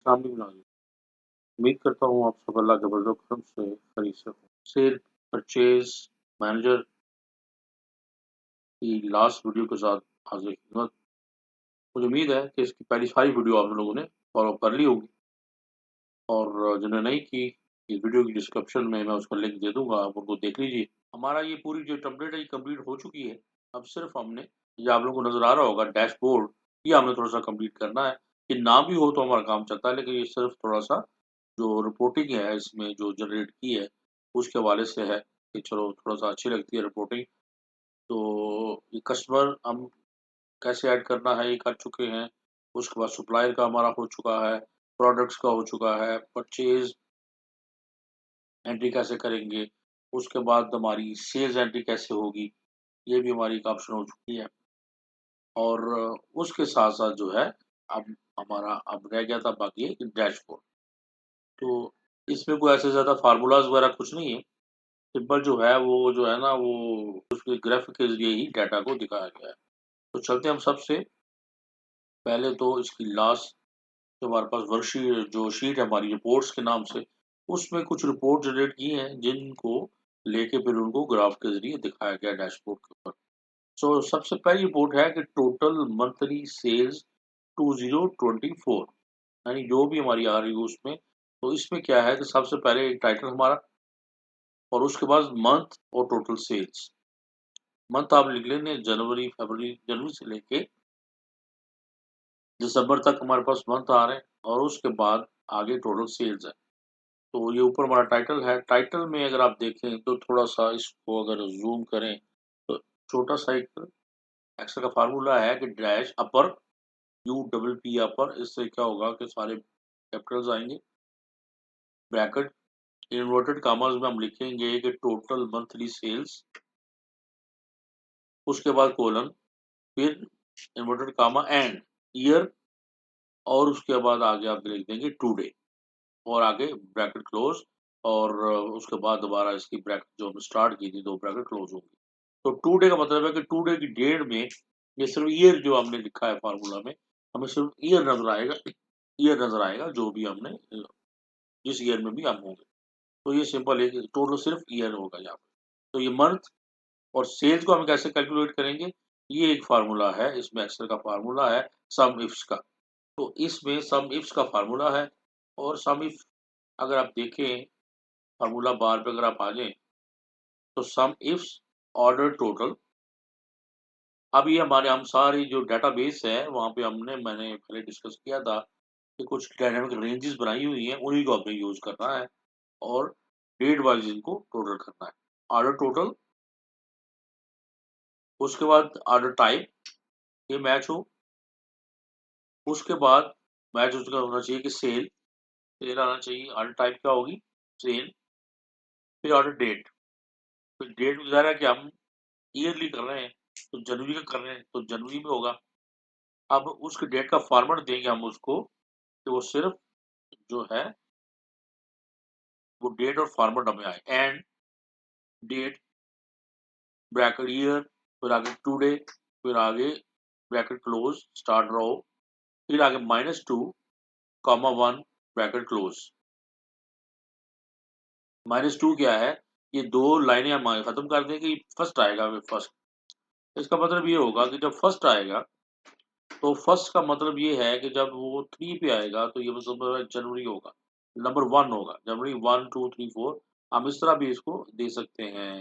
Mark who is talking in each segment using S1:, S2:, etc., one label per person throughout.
S1: शाम भी बना दी। उम्मीद करता हूँ आप सब अल्लाह के फजल करम से खैरियत से हो। सेल परचेज मैनेजर की लास्ट वीडियो के साथ हाजिर खिदमत। मुझे उम्मीद है कि इसकी पहली सारी वीडियो आप लोगों ने फॉलो कर ली होगी और जिन्होंने नहीं की, इस वीडियो की डिस्क्रिप्शन में मैं उसका लिंक दे दूंगा, आप उनको देख लीजिए। हमारा ये पूरी जो टेम्पलेट है ये कंप्लीट हो चुकी है। अब सिर्फ हमने, ये आप लोगों को नज़र आ रहा होगा डैशबोर्ड, ये हमने थोड़ा सा कंप्लीट करना है। ये ना भी हो तो हमारा काम चलता है, लेकिन ये सिर्फ थोड़ा सा जो रिपोर्टिंग है इसमें जो जनरेट की है उसके हवाले से है कि चलो थोड़ा सा अच्छी लगती है रिपोर्टिंग। तो ये कस्टमर हम कैसे ऐड करना है ये कर चुके हैं। उसके बाद सप्लायर का हमारा हो चुका है, प्रोडक्ट्स का हो चुका है, परचेज एंट्री कैसे करेंगे, उसके बाद हमारी सेल्स एंट्री कैसे होगी, ये भी हमारी एक ऑप्शन हो चुकी है। और उसके साथ साथ जो है अब हमारा अब रह गया था बाकी एक डैशबोर्ड। तो इसमें कोई ऐसे ज़्यादा फार्मूलाज वगैरह कुछ नहीं है। सिंपल जो है वो जो है ना वो उसके ग्राफ के जरिए ही डाटा को दिखाया गया है। तो चलते हैं हम सबसे पहले तो इसकी लास्ट जो हमारे पास वर्कशीट जो शीट है हमारी रिपोर्ट्स के नाम से, उसमें कुछ रिपोर्ट जनरेट की हैं जिनको लेके फिर उनको ग्राफ के जरिए दिखाया गया डैशबोर्ड के ऊपर। सो सबसे पहली रिपोर्ट है कि टोटल मंथली सेल्स 2024, यानी जो भी हमारी आ रही है उसमें। तो इसमें क्या है कि सबसे पहले एक टाइटल हमारा और उसके बाद मंथ और टोटल सेल्स। मंथ आप लिख लेंगे जनवरी फरवरी, जनवरी से लेके दिसंबर तक हमारे पास मंथ आ रहे हैं और उसके बाद आगे टोटल सेल्स है। तो ये ऊपर हमारा टाइटल है। टाइटल में अगर आप देखें तो थोड़ा सा इसको अगर जूम करें तो छोटा सा एक एक्सेल का फार्मूला है कि डैश अपर यू डबल पी अपर, इससे क्या होगा कि सारे कैपिटल्स आएंगे। ब्रैकेट इन्वर्टेड कॉमास में हम लिखेंगे कि टोटल मंथली सेल्स, उसके बाद कोलन, फिर इन्वर्टेड कॉमा एंड ईयर, और उसके बाद आगे आप लिख देंगे टुडे, और आगे ब्रैकेट क्लोज। और उसके बाद दोबारा इसकी ब्रैकेट जो हमने स्टार्ट की थी दो ब्रैकेट क्लोज होगी। तो टुडे का मतलब है कि टुडे की डेट में ये सिर्फ ईयर जो हमने लिखा है फार्मूला में, हमें सिर्फ ईयर नजर आएगा। ईयर नजर आएगा जो भी हमने जिस ईयर में भी हम होंगे। तो ये सिंपल है कि टोटल सिर्फ ईयर होगा यहाँ पे। तो ये मंथ और सेल्स को हम कैसे कैलकुलेट करेंगे, ये एक फार्मूला है इसमें, एक्सेल का फार्मूला है सम इफ्स का। तो इसमें सम इफ्स का फार्मूला है। और सम इफ अगर आप देखें फार्मूला बार पे अगर आप आ जाएं तो सम इफ्स ऑर्डर टोटल। अब ये हमारे हम सारी जो डेटाबेस है वहाँ पे मैंने पहले डिस्कस किया था कि कुछ डायनामिक रेंजेस बनाई हुई हैं, उन्हीं को हमें यूज करना है और डेट वाइज इनको टोटल करना है। ऑर्डर टोटल, उसके बाद ऑर्डर टाइप ये मैच हो, उसके बाद मैच उसका होना चाहिए कि सेल, सेल आना चाहिए। ऑर्डर टाइप क्या होगी, सेल। फिर ऑर्डर डेट, फिर डेट में ज़ाहिर है कि हम ईयरली कर रहे हैं तो जनवरी का कर रहे हैं तो जनवरी में होगा। अब उसके डेट का फॉर्मेट देंगे हम उसको कि वो सिर्फ जो है वो डेट और फॉर्मेट हमें आए। एंड डेट ब्रैकेट ईयर, फिर आगे टुडे, फिर आगे ब्रैकेट क्लोज स्टार्ट रो, फिर आगे -2, 1 ब्रैकेट क्लोज। -2 क्या है, ये दो लाइनें हम आगे खत्म कर देंगे, फर्स्ट आएगा फर्स्ट। इसका मतलब ये होगा कि जब फर्स्ट आएगा तो फर्स्ट का मतलब ये है कि जब वो 3 पे आएगा तो ये मतलब जनवरी होगा, नंबर 1 होगा, जनवरी 1 2 3 4। हम इस तरह भी इसको दे सकते हैं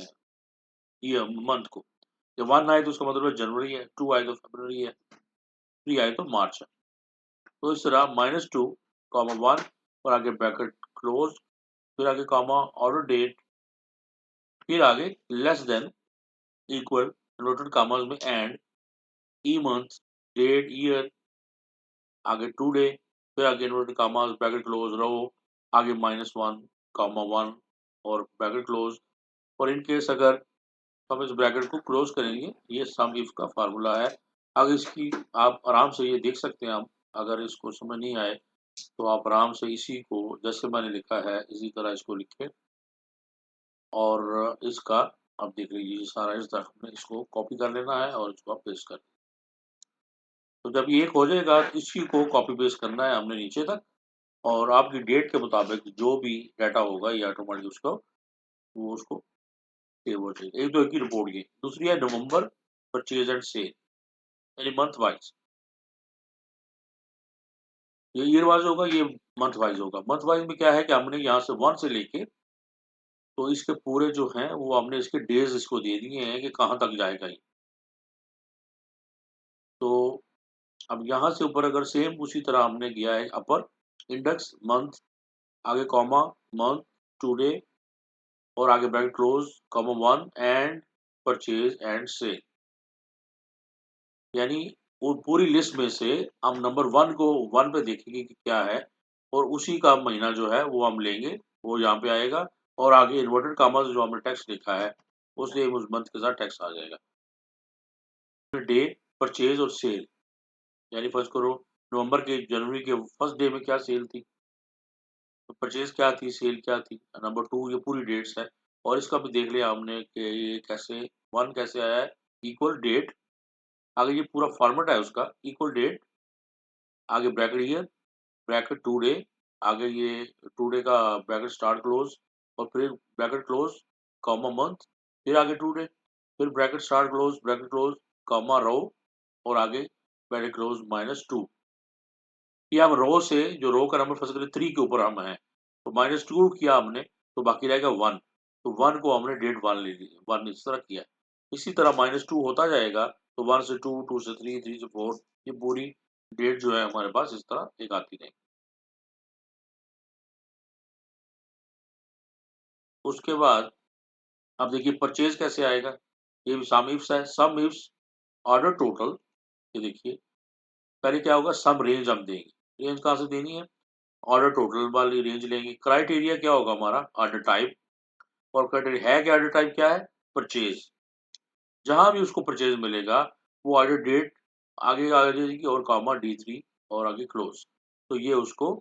S1: ये मंथ को। जब 1 आए तो उसका मतलब है जनवरी है, 2 आए तो फरवरी है, 3 आए तो मार्च है। तो इस तरह -2, 1 और आगे ब्रैकेट क्लोज, फिर आगे कॉमा ऑर्डर डेट, फिर आगे less than equal inverted commas में and E month date year, आगे टुडे, फिर आगे inverted commas bracket close row, आगे -1, 1 और ब्रैकेट क्लोज। और इन केस अगर हम इस ब्रैकेट को क्लोज करेंगे, ये सम इफ का फार्मूला है। अगर इसकी आप आराम से ये देख सकते हैं, आप अगर इसको समझ नहीं आए तो आप आराम से इसी को जैसे मैंने लिखा है इसी तरह इसको लिखें और इसका आप देख लीजिए सारा इस तरह हमने इसको कॉपी कर लेना है और इसको आप पेस्ट कर। तो जब ये एक हो जाएगा तो इसी को कॉपी पेस्ट करना है हमने नीचे तक। और आपकी डेट के मुताबिक जो भी डाटा होगा ये ऑटोमेटिक उसको वो उसको सेव हो जाएगा। एक तो एक ही रिपोर्ट ये, दूसरी है नवंबर परचेज एंड सेल, यानी मंथ वाइज। ये ईयर वाइज होगा, ये मंथ वाइज होगा। मंथ वाइज में क्या है कि हमने यहाँ से 1 से लेके तो इसके पूरे जो हैं वो हमने इसके डेज इसको दे दिए हैं कि कहाँ तक जाएगा ये। तो अब यहाँ से ऊपर अगर सेम उसी तरह हमने किया है अपर इंडेक्स मंथ, आगे कॉमा मंथ, टुडे और आगे bracket close comma 1 and purchase and sale, यानी वो पूरी लिस्ट में से हम नंबर 1 को 1 पे देखेंगे कि क्या है और उसी का महीना जो है वो हम लेंगे, वो यहाँ पे आएगा और आगे इन्वर्टेड कॉमा से जो हमने टेक्स्ट लिखा है उसे उस मंथ के साथ टेक्स्ट आ जाएगा। डे, परचेज और सेल, यानी फर्स्ट करो नवंबर के जनवरी के फर्स्ट डे में क्या सेल थी, तो परचेज क्या थी, सेल क्या थी। नंबर 2 ये पूरी डेट्स है और इसका भी देख लिया हमने कि ये कैसे 1 कैसे आया है, इक्वल डेट, आगे ये पूरा फॉर्मेट है उसका, इक्वल डेट, आगे bracket year, bracket today, आगे ये टू डे का ब्रैकेट स्टार्ट क्लोज और फिर ब्रैकेट क्लोज कॉमा मंथ, फिर आगे टू डे, फिर bracket start close comma row और आगे ब्रैकेट क्लोज -2। ये हम रो से जो रो का नंबर फर्स्ट करें 3 के ऊपर हम है तो -2 किया हमने तो बाकी रहेगा 1, तो 1 को हमने डेट 1 ले ली, 1 इस तरह किया। इसी तरह -2 होता जाएगा तो 1 से 2, 2 से 3, 3 से 4, ये पूरी डेट जो है हमारे पास इस तरह एक आती रहेगी। उसके बाद अब देखिए परचेज कैसे आएगा, ये भी सम इफ्स है, सम इफ्स ऑर्डर टोटल, ये देखिए पहले क्या होगा सम रेंज हम देंगे, रेंज कहाँ से देनी है, ऑर्डर टोटल वाली रेंज लेंगे। क्राइटेरिया क्या होगा हमारा ऑर्डर टाइप, और क्राइटेरिया है क्या, ऑर्डर टाइप क्या है परचेज, जहां भी उसको परचेज मिलेगा वो ऑर्डर डेट आगे आ जाएगी और कॉमा D3 और आगे क्लोज, तो ये उसको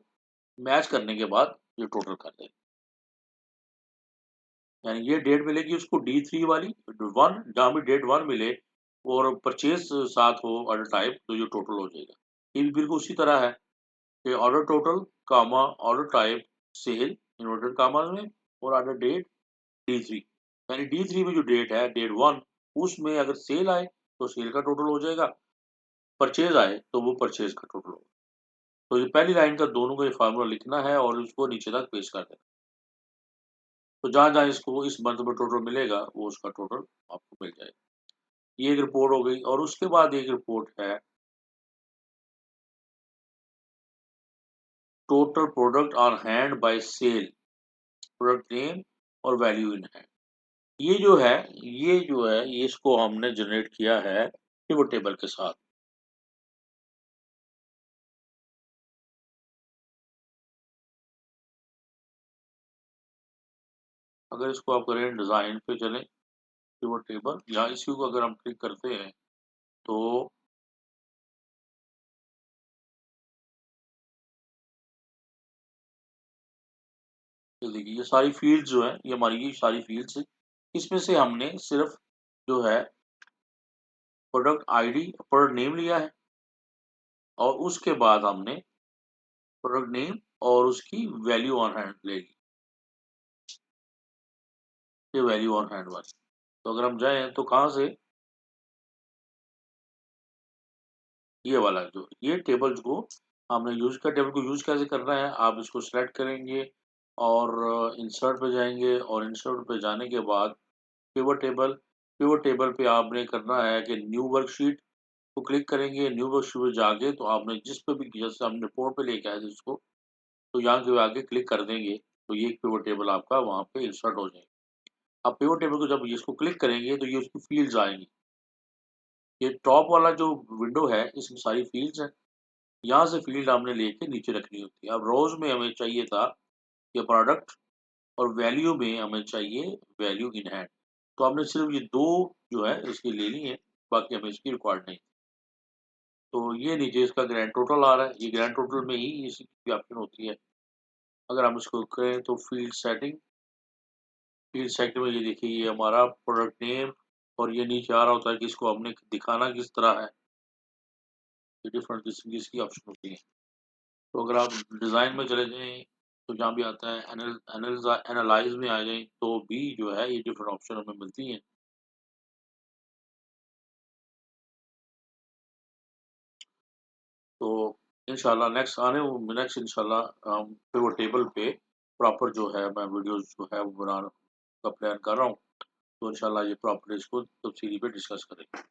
S1: मैच करने के बाद ये टोटल कर देगा, यानी ये डेट मिलेगी उसको D3 वाली 1, जहां भी डेट 1 मिले और परचेज साथ हो ऑर्डर टाइप तो ये टोटल हो जाएगा। ये भी बिल्कुल उसी तरह है कि order total comma order type sale inverted comma में और ऑर्डर डेट D3, यानी D3 में जो डेट है डेट 1 उसमें अगर सेल आए तो सेल का टोटल हो जाएगा, परचेज आए तो वो परचेज का टोटल होगा। तो ये पहली लाइन का दोनों का ये फार्मूला लिखना है और उसको नीचे तक पेश कर देना। तो जहाँ जहाँ इसको इस मंथ में टोटल मिलेगा वो उसका टोटल आपको मिल जाएगा। ये एक रिपोर्ट हो गई और उसके बाद एक रिपोर्ट है total product on hand by sale, product name और वैल्यू इन हैंड। ये जो है ये इसको हमने जनरेट किया है पिवट टेबल के साथ। अगर इसको आप करें डिज़ाइन पे चलें पिवट टेबल या इसी को अगर हम क्लिक करते हैं तो ये देखिए ये सारी फील्ड्स जो है ये हमारी ये सारी फील्ड्स है, इसमें से हमने सिर्फ जो है प्रोडक्ट आईडी प्रोडक्ट नेम लिया है और उसके बाद हमने प्रोडक्ट नेम और उसकी वैल्यू ऑन हैंड ले ली, ये वैल्यू ऑन हैंड वाली। तो अगर हम जाएं तो कहाँ से ये वाला जो ये टेबल को हमने यूज का टेबल को यूज कैसे करना है, आप इसको सेलेक्ट करेंगे और इंसर्ट पे जाएंगे और इंसर्ट पे जाने के बाद पिवट टेबल पे आपने करना है कि न्यू वर्कशीट को क्लिक करेंगे, न्यू वर्कशीट पे जाके तो आपने जिस पे भी जैसे हमने रिपोर्ट पे लेके आए थे इसको तो यहाँ के आगे क्लिक कर देंगे तो ये एक पिवट टेबल आपका वहाँ पे इंसर्ट हो जाएगा। अब पिवट टेबल को जब इसको क्लिक करेंगे तो ये उसकी फील्ड्स आएंगी, ये टॉप वाला जो विंडो है इसमें सारी फील्ड्स हैं, यहाँ से फील्ड हमने लेके नीचे रखनी होती है। अब रोज में हमें चाहिए था ये प्रोडक्ट और वैल्यू में हमें चाहिए वैल्यू इन हैंड, तो हमने सिर्फ ये दो जो है इसकी ले ली है, बाकी हमें इसकी रिक्वायर्ड नहीं। तो ये नीचे इसका ग्रैंड टोटल आ रहा है, ये ग्रैंड टोटल में ही इसकी ऑप्शन होती है। अगर हम इसको करें तो फील्ड सेटिंग में ये देखिए ये हमारा प्रोडक्ट नेम और ये नीचे आ रहा होता है कि इसको हमने दिखाना किस तरह है, ये डिफरेंट किस्म की इसकी ऑप्शन होती है। तो अगर आप डिज़ाइन में चले जाएँ तो जहाँ भी आता है एनालाइज़ में आ जाएँ तो भी जो है ये डिफरेंट ऑप्शन हमें मिलती हैं। तो इंशाल्लाह नेक्स्ट इंशाल्लाह फिर वो टेबल पे प्रॉपर जो है मैं वीडियोज़ जो है वो बनाने का प्लान कर रहा हूँ। तो इंशाल्लाह ये प्रॉपर इसको तफ़सीली पे डिस्कस करेंगे।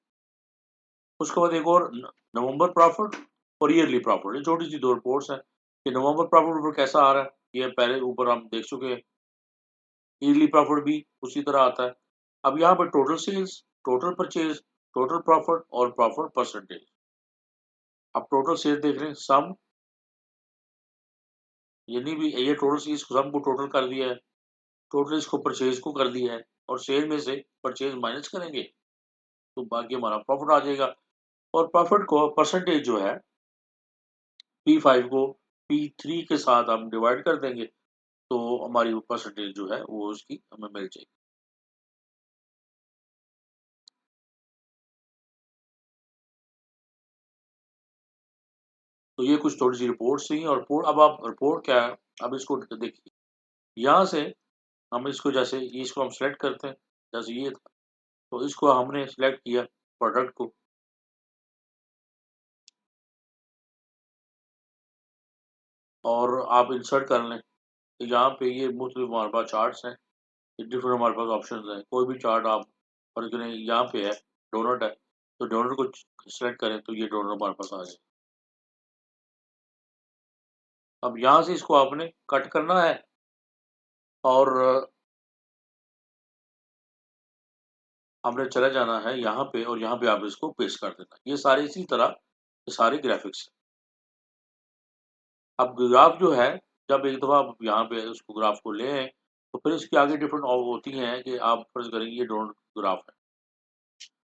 S1: उसके बाद एक और न नवंबर प्रॉफिट और ईयरली प्रॉफिट, ये छोटी-सी 2 रिपोर्ट्स हैं कि नवंबर प्रॉफिट ऊपर कैसा आ रहा है, ये पहले ऊपर हम देख चुके हैं। ईयरली प्रॉफिट भी उसी तरह आता है। अब यहाँ पे total sales, total purchase, total profit और प्रॉफिट परसेंटेज। अब टोटल सेल्स देख रहे हैं, सम यानी भी ये टोटल सेल्स सम को टोटल कर दिया है, टोटल इसको परचेज़ को कर दिया है और सेल में से परचेज़ माइनस करेंगे, तो बाकी हमारा प्रॉफिट आ जाएगा और प्रॉफिट को परसेंटेज जो है P5 को P3 के साथ हम डिवाइड कर देंगे, तो हमारी वो परसेंटेज जो है वो उसकी हमें मिल जाएगी। तो ये कुछ थोड़ी-सी रिपोर्ट्स थी और रिपोर्ट अब आप रिपोर्ट क्या है, अब इसको देखिए, यहाँ से हम इसको जैसे इसको हम सेलेक्ट करते हैं, जैसे ये था, तो इसको हमने सेलेक्ट किया प्रोडक्ट को और आप इंसर्ट कर लें, तो यहाँ पे ये मुख्तलिफ हमारे पास चार्ट्स हैं, डिफरेंट हमारे पास ऑप्शंस हैं, कोई भी चार्ट आप फर्ज़ करें यहाँ पे है, डोनट है, तो डोनट को सेलेक्ट करें तो ये डोनट हमारे पास आ जाए। अब यहाँ से इसको आपने कट करना है और हमने चले जाना है यहाँ पे और यहाँ पे आप इसको पेस्ट कर देना। ये सारे इसी तरह ये सारे ग्राफ़िक्स अब ग्राफ़ जो है, जब एक दफ़ा आप यहाँ पे उसको ग्राफ़ को ले आएँ, तो फिर इसके आगे डिफरेंट होती हैं कि आप फ़र्ज़ करें ये डोनट ग्राफ़ है।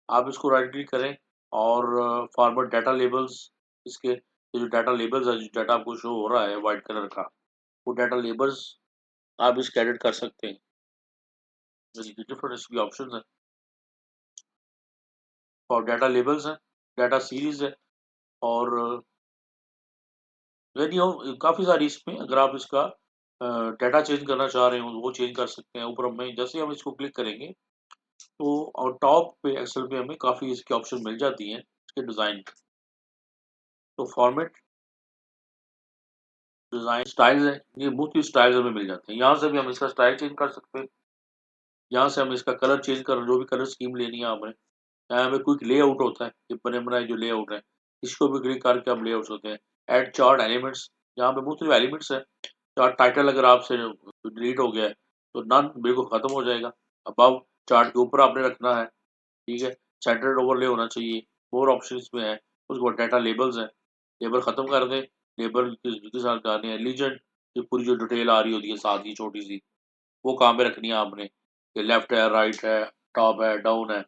S1: आप इसको राइट क्लिक करें और फॉरवर्ड डाटा लेबल्स इसके ये जो डाटा लेबल्स है, जो डाटा आपको शो हो रहा है व्हाइट कलर का, वो डाटा लेबल्स आप इसके एडिट कर सकते हैं। जैसे कि डिफरेंट इसकी ऑप्शंस हैं और डाटा लेबल्स हैं, डाटा सीरीज़ है और यानी काफ़ी सारी इसमें अगर आप इसका डाटा चेंज करना चाह रहे हो, तो वो चेंज कर सकते हैं। ऊपर हमें जैसे ही हम इसको क्लिक करेंगे, तो और टॉप पे एक्सेल पे हमें काफ़ी इसकी ऑप्शन मिल जाती हैं, इसके डिज़ाइन तो फॉर्मेट, डिज़ाइन, स्टाइल्स हैं, ये मुख्तलिफ स्टाइल्स हमें मिल जाते हैं। यहाँ से भी हम इसका स्टाइल चेंज कर सकते हैं। यहाँ से हम इसका कलर चेंज कर जो भी कलर स्कीम लेनी है आपने। यहाँ पे क्विक लेआउट होता है, ये बने-बनाए जो लेआउट है, इसको भी क्लिक करके हम लेआउट्स होते हैं। ऐड चार्ट एलिमेंट्स, यहाँ पे मुख्तलिफ एलिमेंट्स हैं। चार्ट टाइटल अगर आपसे डिलीट हो गया है, तो नन बिल्कुल खत्म हो जाएगा। अबव चार्ट के ऊपर आपने रखना है, ठीक है? सेंटर्ड ओवरले होना चाहिए, मोर ऑप्शंस में है। उसके बाद डाटा लेबल्स हैं, लेबल खत्म कर दें, लेबल के साथ डालने हैं लीजेंड, ये पूरी जो डिटेल आ रही होती है साथ ही छोटी-सी, वो कहाँ पे रखनी है आपने, ये लेफ्ट है, राइट है, टॉप है, डाउन है,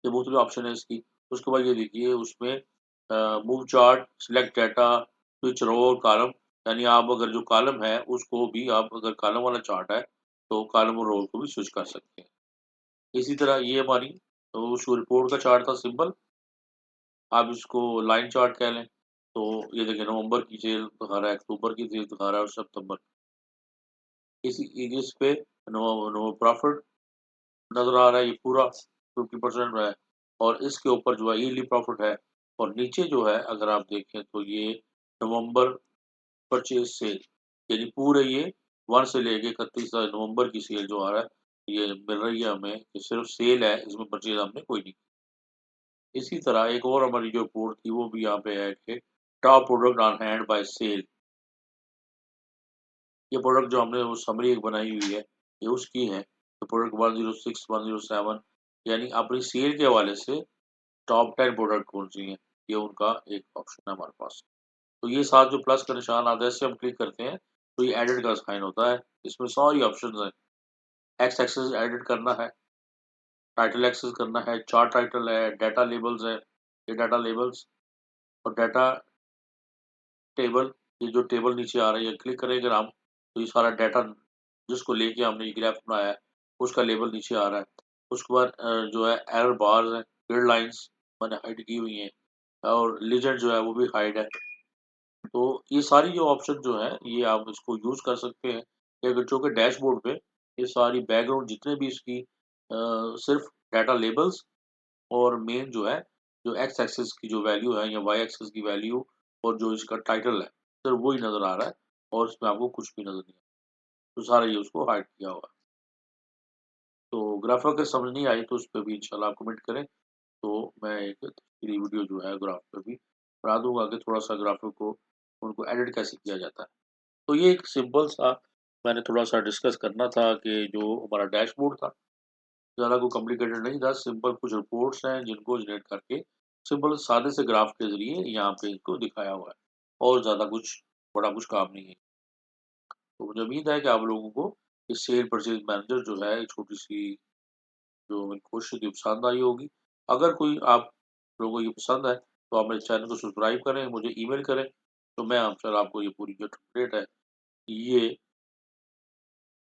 S1: ये मुख्तलिफ ऑप्शन है इसकी। उसके बाद ये देखिए उसमें move chart, select data, switch row और कॉलम, यानी आप अगर जो कॉलम है उसको भी आप अगर कॉलम वाला चार्ट है, तो कॉलम और रो को भी स्विच कर सकते हैं। इसी तरह ये हमारी तो उस रिपोर्ट का चार्ट था सिंपल, आप इसको लाइन चार्ट कह लें। तो ये देखिए नवंबर की सेल दिखा रहा है, अक्टूबर की सेल दिखा रहा है और सितंबर। इसी इस पे नो नो प्रॉफिट नज़र आ रहा है, ये पूरा 50% है और इसके ऊपर जो है ईयरली प्रॉफिट है और नीचे जो है अगर आप देखें तो ये नवंबर परचेज़ सेल, यानी पूरे ये 1 से लेके 31 नवंबर की सेल जो आ रहा है, ये मिल रही है हमें कि सिर्फ़ सेल है, इसमें परचेज़ हमने कोई नहीं। इसी तरह एक और हमारी जो रिपोर्ट थी वो भी यहाँ पे है कि top product on hand by sale, ये प्रोडक्ट जो हमने वो समरी एक बनाई हुई है, ये उसकी है। तो प्रोडक्ट 106, 107 यानी अपनी सेल के हवाले से टॉप 10 प्रोडक्ट कौन-सी हैं, ये उनका एक ऑप्शन है हमारे पास। तो ये साथ जो प्लस का निशान आता है, इससे हम क्लिक करते हैं, तो ये एडिट का साइन होता है। इसमें सारी ऑप्शंस हैं। एक्स एक्सिस एडिट करना है, टाइटल एक्सेस करना है, चार्ट टाइटल है, डाटा लेबल्स है, ये डाटा लेबल्स और डाटा टेबल, ये जो टेबल नीचे आ रही है, क्लिक करेंगे हम, तो ये सारा डाटा जिसको लेके हमने ये ग्राफ बनाया है, उसका लेबल नीचे आ रहा है। उसके बाद जो है एरर बार्स हैं, ग्रिड लाइन्स मैंने हाइड की हुई हैं और लीजेंड जो है वो भी हाइड है। तो ये सारी जो ऑप्शन जो है ये आप इसको यूज़ कर सकते हैं। ये अगर जो कि डैशबोर्ड पे ये सारी बैकग्राउंड जितने भी इसकी सिर्फ़ डाटा लेबल्स और मेन जो है, जो एक्स एक्सिस की जो वैल्यू है या वाई एक्सिस की वैल्यू और जो इसका टाइटल है, सिर्फ़ वो ही नज़र आ रहा है और इसमें आपको कुछ भी नज़र नहीं आ रहा। तो सारा ये उसको हाइड किया हुआ है। तो ग्राफ़ अगर समझ नहीं आई तो उसपे भी इंशाल्लाह आप कमेंट करें, तो मैं एक तफसीली वीडियो जो है ग्राफ़ पे भी बना दूँगा कि थोड़ा-सा ग्राफ़िक को उनको एडिट कैसे किया जाता है। तो ये एक सिंपल सा मैंने थोड़ा-सा डिस्कस करना था कि जो हमारा डैशबोर्ड था, ज़्यादा कोई कॉम्प्लिकेटेड नहीं था, सिंपल कुछ रिपोर्ट्स हैं जिनको जनरेट करके सिंपल सादे से ग्राफ के ज़रिए यहाँ पे इनको दिखाया हुआ है और ज़्यादा कुछ बड़ा कुछ काम नहीं है। तो मुझे उम्मीद है कि आप लोगों को ये सेल परचेज़ मैनेजर जो है, एक छोटी-सी जो मेरी कोशिश थी पसंद आई होगी। अगर कोई आप लोगों को ये पसंद है, तो आप मेरे चैनल को सब्सक्राइब करें, मुझे ईमेल करें, तो मैं इंशाल्लाह आपको ये पूरी जो टेम्पलेट है, ये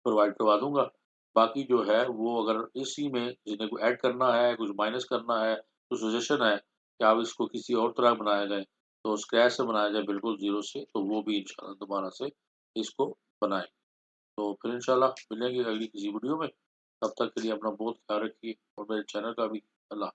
S1: प्रोवाइड करवा दूँगा। बाकी जो है वो अगर इसी में जिन्हें को ऐड करना है, कुछ माइनस करना है, तो सजेशन है कि आप इसको किसी और तरह बनाया जाए, तो स्क्रैच से बनाया जाए बिल्कुल ज़ीरो से, तो वो भी इंशाल्लाह दोबारा से इसको बनाएँ। तो फिर इंशाल्लाह मिलेंगे अगली किसी वीडियो में, तब तक के लिए अपना बहुत ख्याल रखिए और मेरे चैनल का भी। अल्लाह